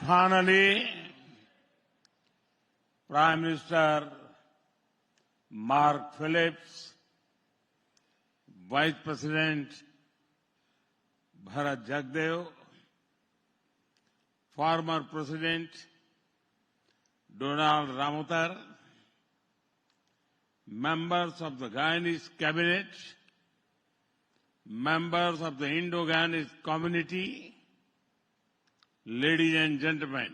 finally, Prime Minister Mark Phillips, Vice President Bharat Jagdev, former President Donald Ramotar, members of the Guyanese Cabinet, members of the Indo-Guyanese community, ladies and gentlemen,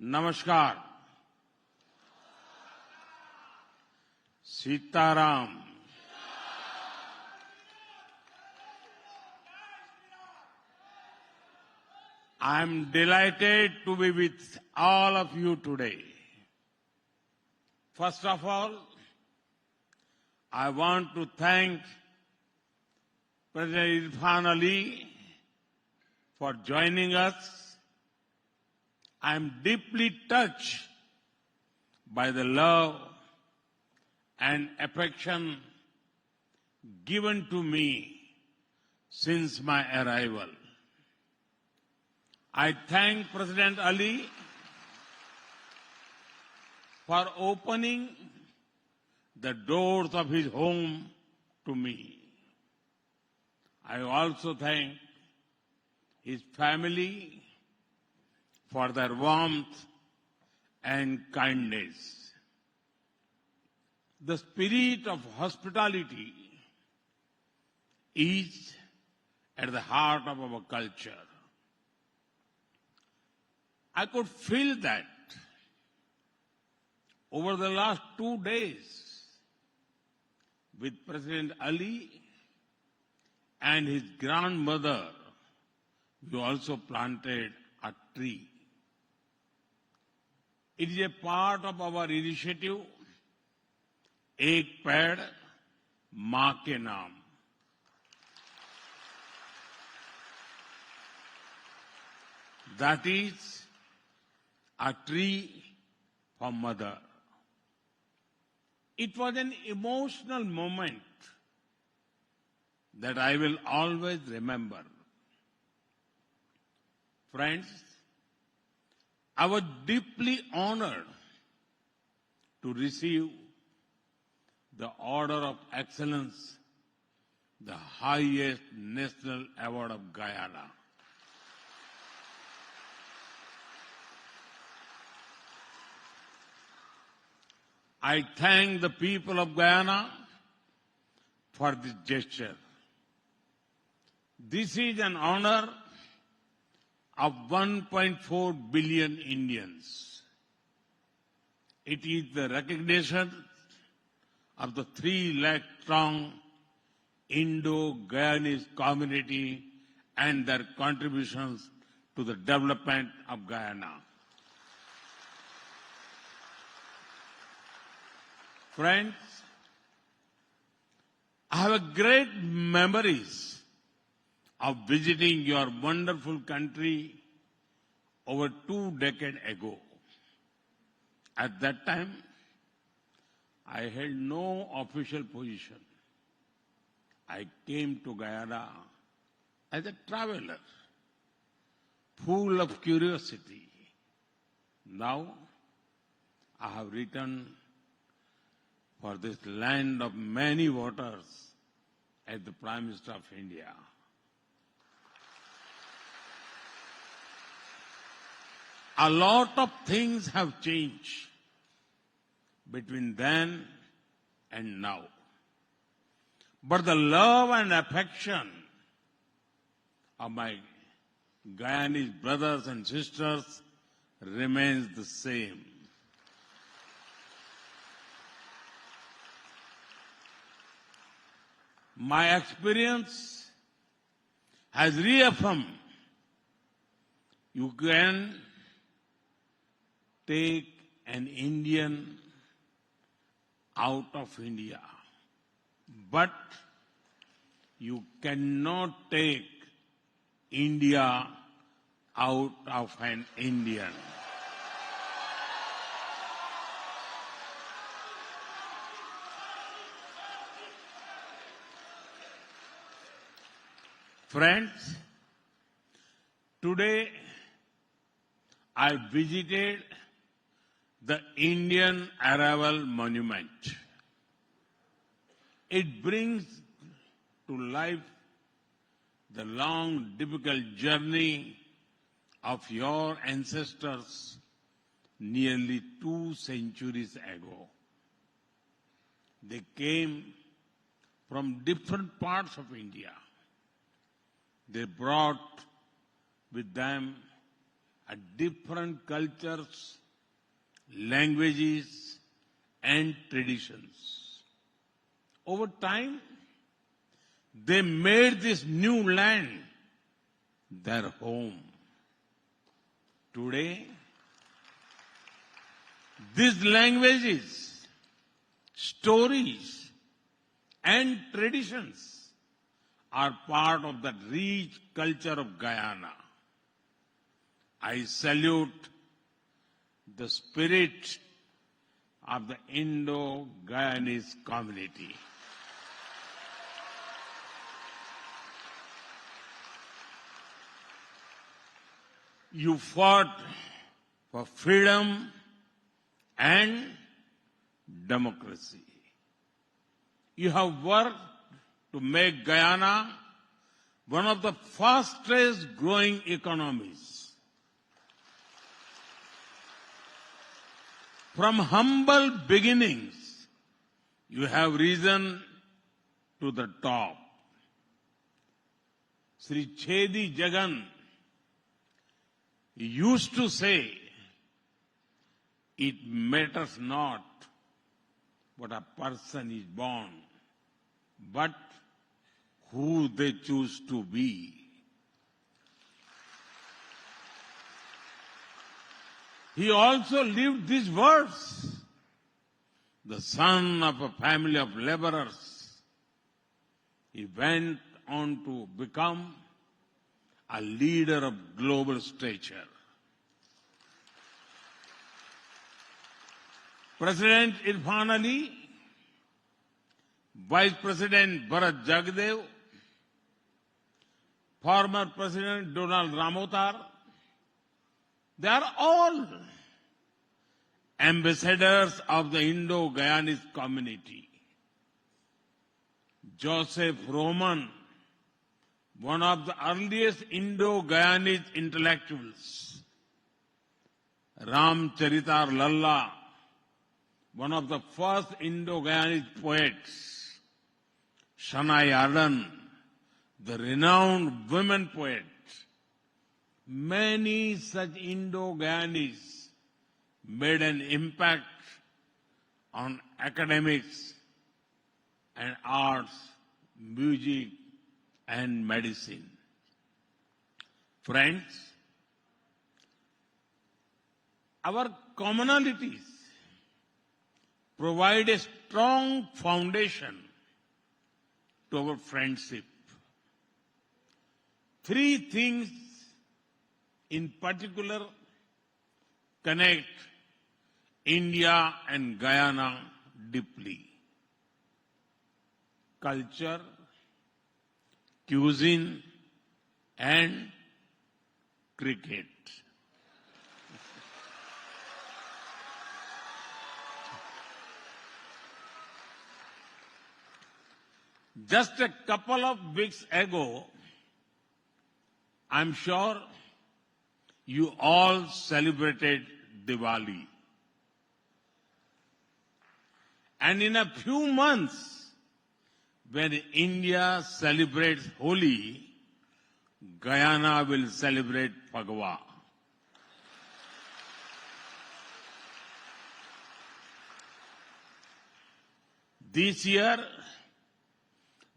Namaskar. Sitaram. I am delighted to be with all of you today. First of all, I want to thank President Irfan Ali for joining us. I am deeply touched by the love and affection given to me since my arrival. I thank President Ali for opening the doors of his home to me. I also thank his family for their warmth and kindness. The spirit of hospitality is at the heart of our culture. I could feel that over the last 2 days with President Ali and his grandmother. We also planted a tree. It is a part of our initiative, Ek Ped Maa Ke Naam. That is a tree for mother. It was an emotional moment that I will always remember. Friends, I was deeply honored to receive the Order of Excellence, the highest national award of Guyana. I thank the people of Guyana for this gesture. This is an honor of 1.4 billion Indians. It is the recognition of the 3 lakh strong Indo-Guyanese community and their contributions to the development of Guyana. Friends, I have great memories of visiting your wonderful country over 2 decades ago. At that time, I held no official position. I came to Guyana as a traveler, full of curiosity. Now, I have returned for this land of many waters as the Prime Minister of India. A lot of things have changed between then and now. But the love and affection of my Guyanese brothers and sisters remains the same. My experience has reaffirmed you can take an Indian out of India, but you cannot take India out of an Indian. Friends, today I visited the Indian Arrival Monument. It brings to life the long, difficult journey of your ancestors nearly 2 centuries ago. They came from different parts of India. They brought with them different cultures, languages, and traditions. Over time, they made this new land their home. Today, these languages, stories, and traditions are part of the rich culture of Guyana. I salute the spirit of the Indo-Guyanese community. You fought for freedom and democracy. You have worked to make Guyana one of the fastest growing economies. From humble beginnings, you have risen to the top. Sri Chedi Jagan used to say, it matters not what a person is born, but who they choose to be. He also lived these words. The son of a family of laborers, he went on to become a leader of global stature. President Irfan Ali, Vice President Bharat Jagdev, former President Donald Ramotar, they are all ambassadors of the Indo-Guyanese community. Joseph Roman, one of the earliest Indo-Guyanese intellectuals. Ramcharitar Lalla, one of the first Indo-Guyanese poets. Shania Arden, the renowned women poet. Many such Indo-Guyanese made an impact on academics and arts, music, and medicine. Friends, our commonalities provide a strong foundation to our friendship. 3 things in particular connect India and Guyana deeply: culture, cuisine, and cricket. Just a couple of weeks ago, I'm sure you all celebrated Diwali. And in a few months, when India celebrates Holi, Guyana will celebrate Phagwa. This year,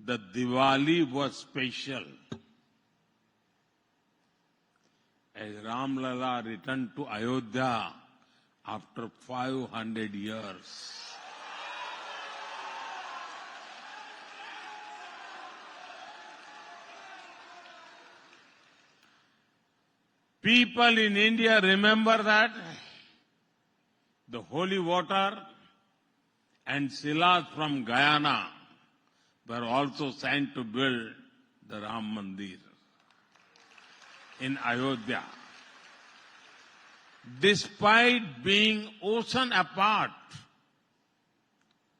the Diwali was special, as Ram Lalla returned to Ayodhya after 500 years. People in India remember that the holy water and silas from Guyana were also sent to build the Ram Mandir in Ayodhya. Despite being ocean apart,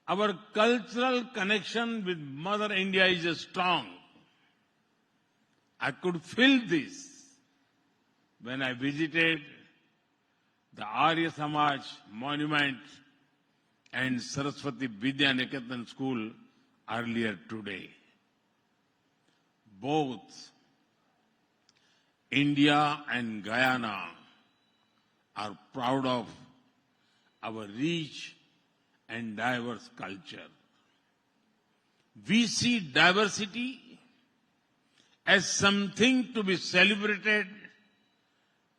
our cultural connection with Mother India is strong. I could feel this when I visited the Arya Samaj monument and Saraswati Vidya Niketan school earlier today. Both India and Guyana are proud of our rich and diverse culture. We see diversity as something to be celebrated,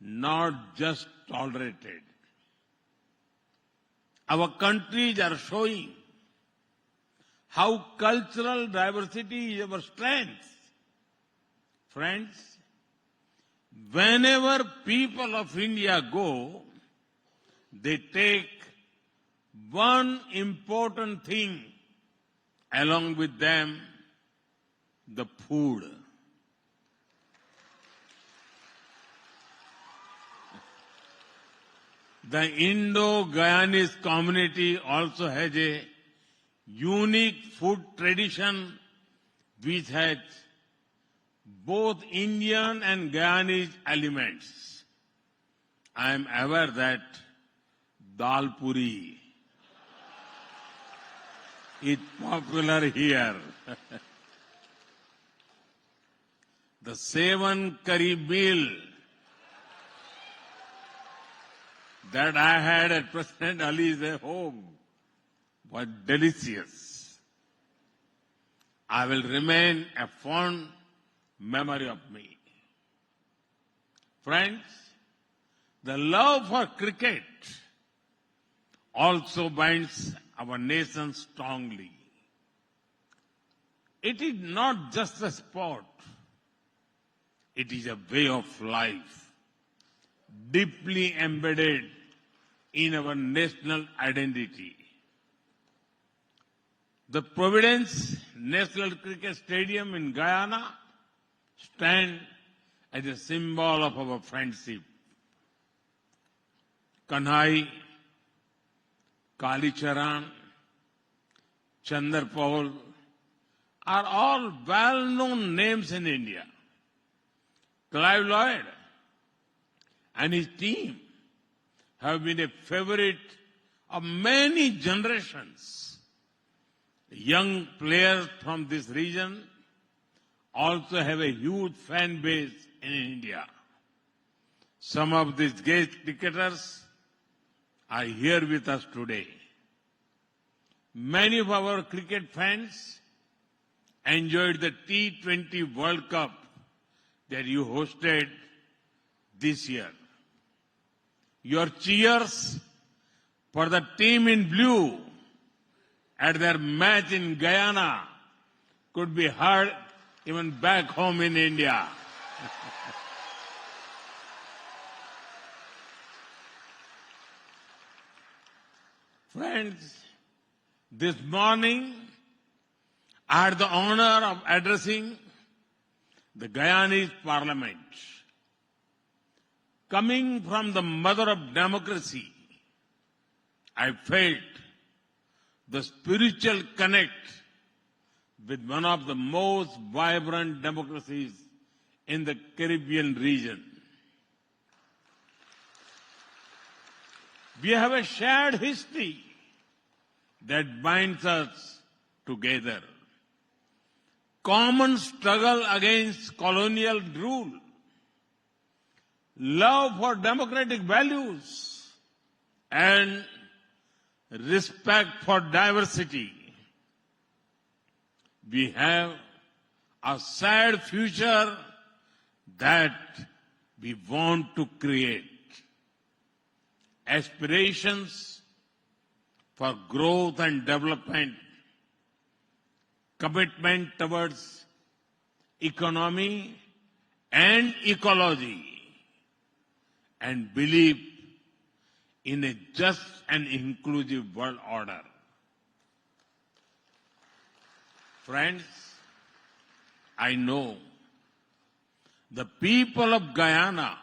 not just tolerated. Our countries are showing how cultural diversity is our strength. Friends, whenever people of India go, they take one important thing along with them, the food. The Indo-Guyanese community also has a unique food tradition which has both Indian and Guyanese elements. I am aware that dal puri is popular here. The 7 curry meal that I had at President Ali's home was delicious. I will remain a fond memory of me. Friends, the love for cricket also binds our nation strongly. It is not just a sport. It is a way of life, deeply embedded in our national identity. The Providence National Cricket Stadium in Guyana stands as a symbol of our friendship. Kanhai, Kalicharan, Chandarpaul are all well-known names in India. Clive Lloyd and his team have been a favorite of many generations. Young players from this region also have a huge fan base in India. Some of these great cricketers are here with us today. Many of our cricket fans enjoyed the T20 World Cup that you hosted this year. Your cheers for the team in blue at their match in Guyana could be heard even back home in India. Friends, this morning I had the honor of addressing the Guyanese Parliament. Coming from the mother of democracy, I felt the spiritual connect with one of the most vibrant democracies in the Caribbean region. We have a shared history that binds us together. Common struggle against colonial rule, love for democratic values, and respect for diversity. We have a shared future that we want to create. Aspirations for growth and development, commitment towards economy and ecology, and belief in a just and inclusive world order. Friends, I know the people of Guyana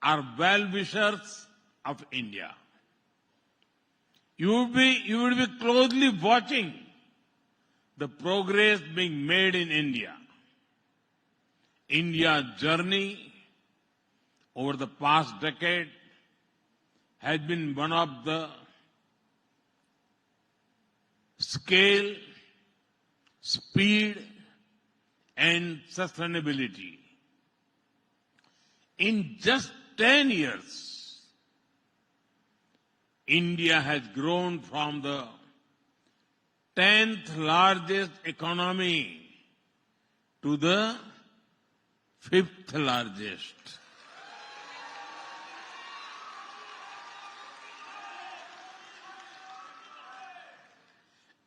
are well-wishers of India. You would be closely watching the progress being made in India. India's journey over the past decade has been one of the scale, speed, and sustainability. In just 10 years, India has grown from the 10th largest economy to the 5th largest.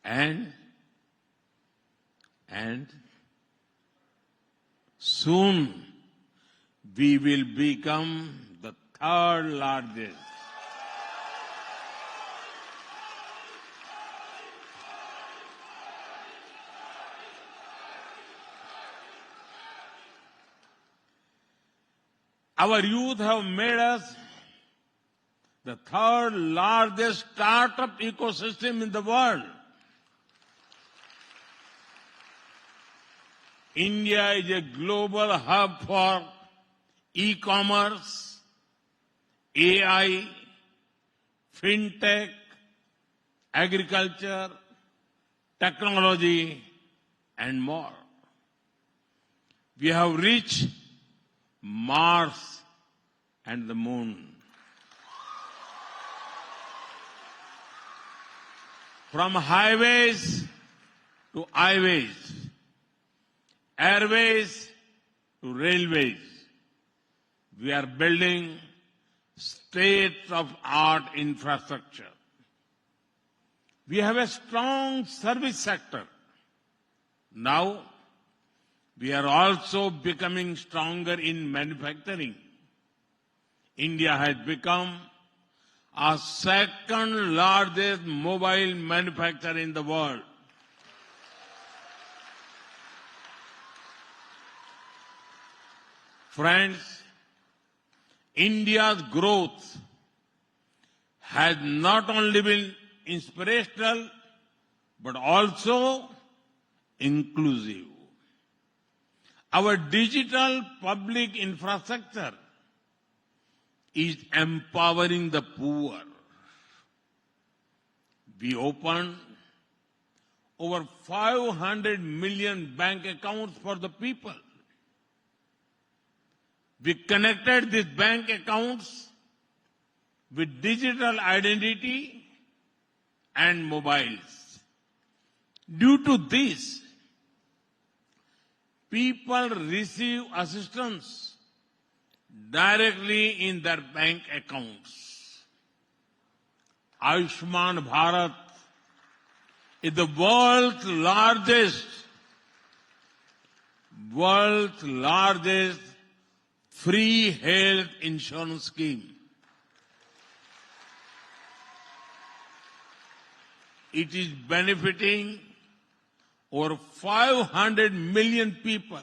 And soon we will become the 3rd largest. Our youth have made us the 3rd largest startup ecosystem in the world. India is a global hub for e-commerce, AI, fintech, agriculture, technology, and more. We have reached Mars and the moon. From highways to highways, airways to railways, we are building state-of-art infrastructure. We have a strong service sector. Now, we are also becoming stronger in manufacturing. India has become our 2nd largest mobile manufacturer in the world. Friends, India's growth has not only been inspirational, but also inclusive. Our digital public infrastructure is empowering the poor. We opened over 500 million bank accounts for the people. We connected these bank accounts with digital identity and mobiles. Due to this, people receive assistance directly in their bank accounts. Ayushman Bharat is the world's largest free health insurance scheme. It is benefiting over 500 million people.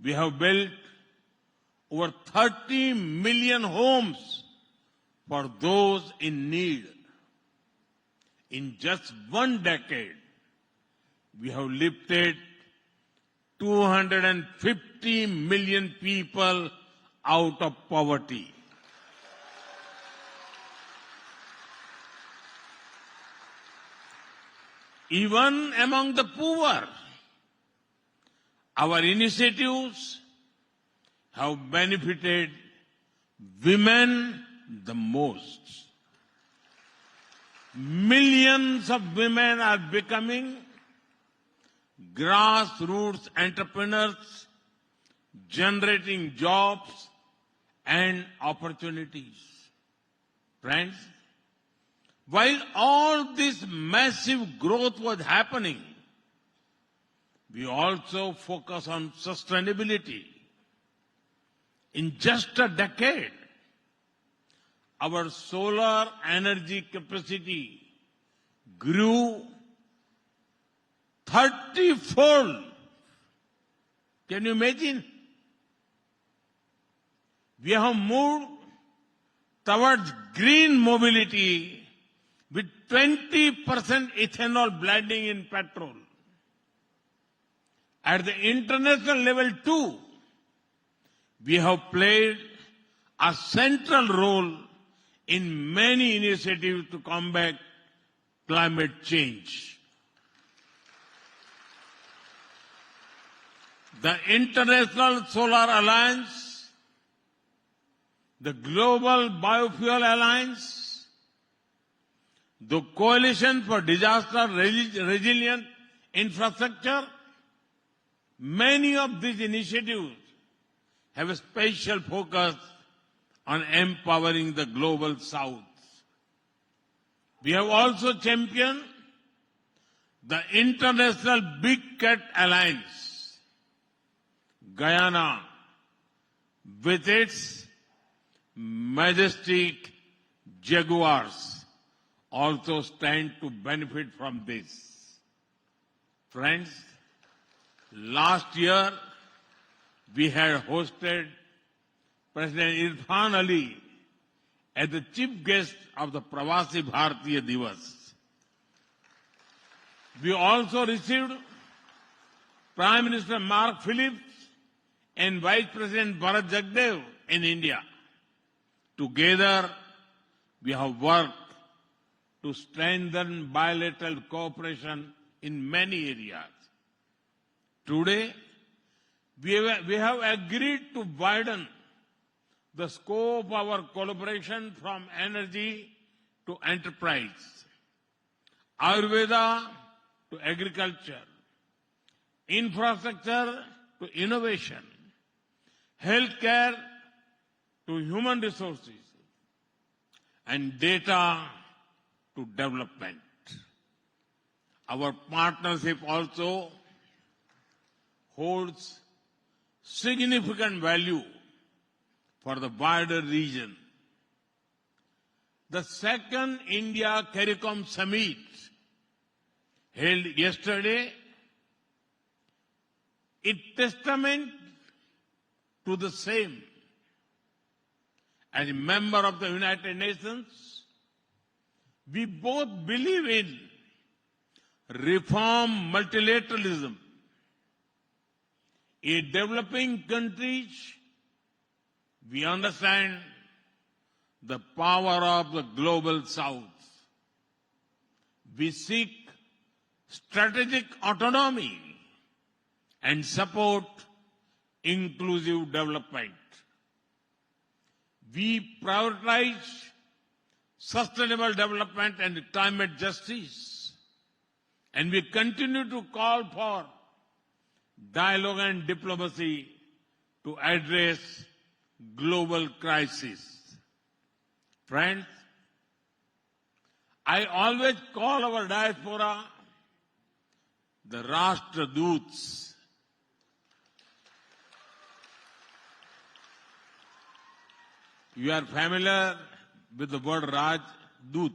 We have built over 30 million homes for those in need. In just 1 decade, we have lifted 250 million people out of poverty. Even among the poor, our initiatives have benefited women the most. Millions of women are becoming grassroots entrepreneurs, generating jobs and opportunities. Friends, while all this massive growth was happening, we also focus on sustainability. In just a decade, our solar energy capacity grew 30-fold. Can you imagine? We have moved towards green mobility with 20% ethanol blending in petrol. At the international level too, we have played a central role in many initiatives to combat climate change. The International Solar Alliance, the Global Biofuel Alliance, the Coalition for Disaster Resilient Infrastructure, many of these initiatives have a special focus on empowering the global south. We have also championed the International Big Cat Alliance. Guyana, with its majestic jaguars, also stand to benefit from this. Friends, last year we had hosted President Irfan Ali as the chief guest of the Pravasi Bharatiya Divas. We also received Prime Minister Mark Phillips and Vice President Bharat Jagdev in India. Together, we have worked to strengthen bilateral cooperation in many areas. Today, we have agreed to widen the scope of our collaboration from energy to enterprise, Ayurveda to agriculture, infrastructure to innovation, healthcare to human resources, and data to development. Our partnership also holds significant value for the wider region. The second India CARICOM summit held yesterday is testament to the same. As a member of the United Nations, we both believe in reform multilateralism. In developing countries, we understand the power of the global south. We seek strategic autonomy and support inclusive development. We prioritize sustainable development and climate justice, and we continue to call for dialogue and diplomacy to address global crisis. Friends, I always call our diaspora the Rashtraduts. You are familiar with the word Rajdut,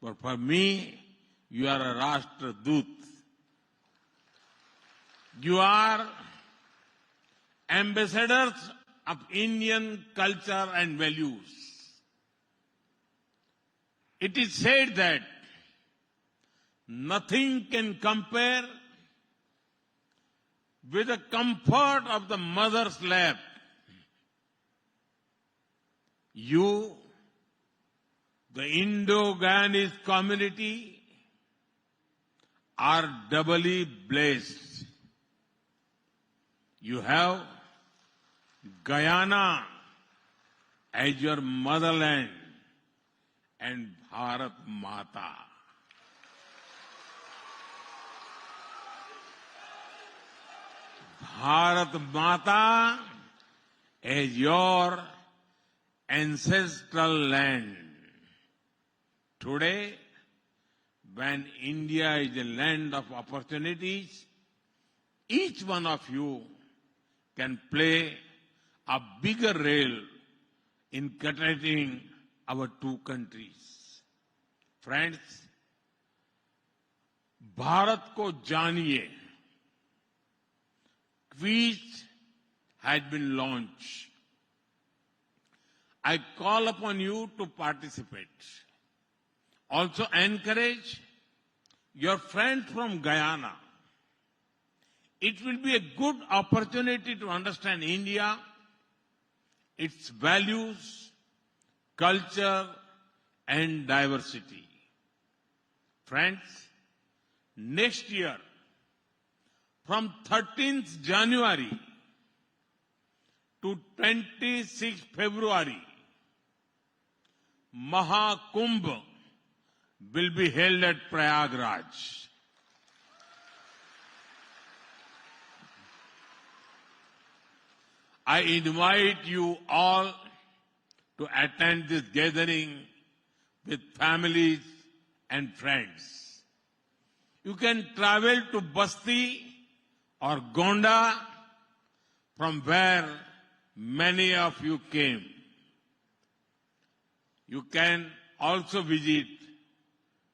but for me, you are a Rashtradut. You are ambassadors of Indian culture and values. It is said that nothing can compare with the comfort of the mother's lap. You, the Indo-Guyanese community, are doubly blessed. You have Guyana as your motherland and Bharat Mata. Bharat Mata as your ancestral land. Today, when India is a land of opportunities, each one of you can play a bigger role in connecting our two countries. Friends, Bharat ko janiye quiz has been launched. I call upon you to participate. Also encourage your friends from Guyana. It will be a good opportunity to understand India, its values, culture, and diversity. Friends, next year, from 13th January to 26th February, Mahakumbh will be held at Prayagraj. I invite you all to attend this gathering with families and friends. You can travel to Basti or Gonda, from where many of you came. You can also visit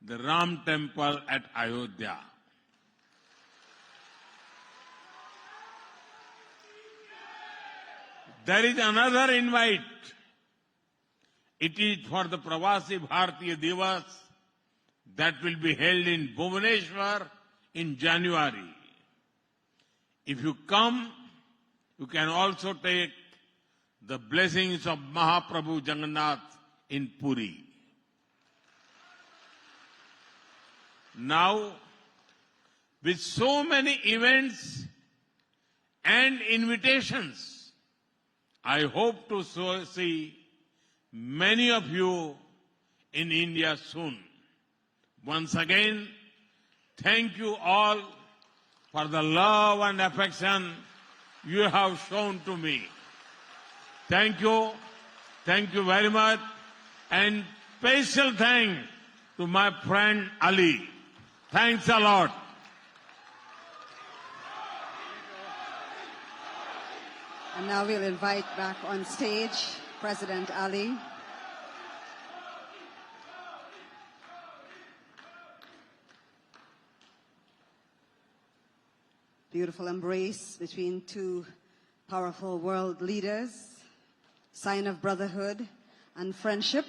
the Ram temple at Ayodhya. There is another invite. It is for the Pravasi Bharatiya Divas that will be held in Bhubaneswar in January. If you come, you can also take the blessings of Mahaprabhu Jagannath in Puri. Now, with so many events and invitations, I hope to see many of you in India soon. Once again, thank you all for the love and affection you have shown to me. Thank you. Thank you very much. And special thanks to my friend Ali. Thanks a lot. And now we'll invite back on stage President Ali. Beautiful embrace between two powerful world leaders, sign of brotherhood and friendship.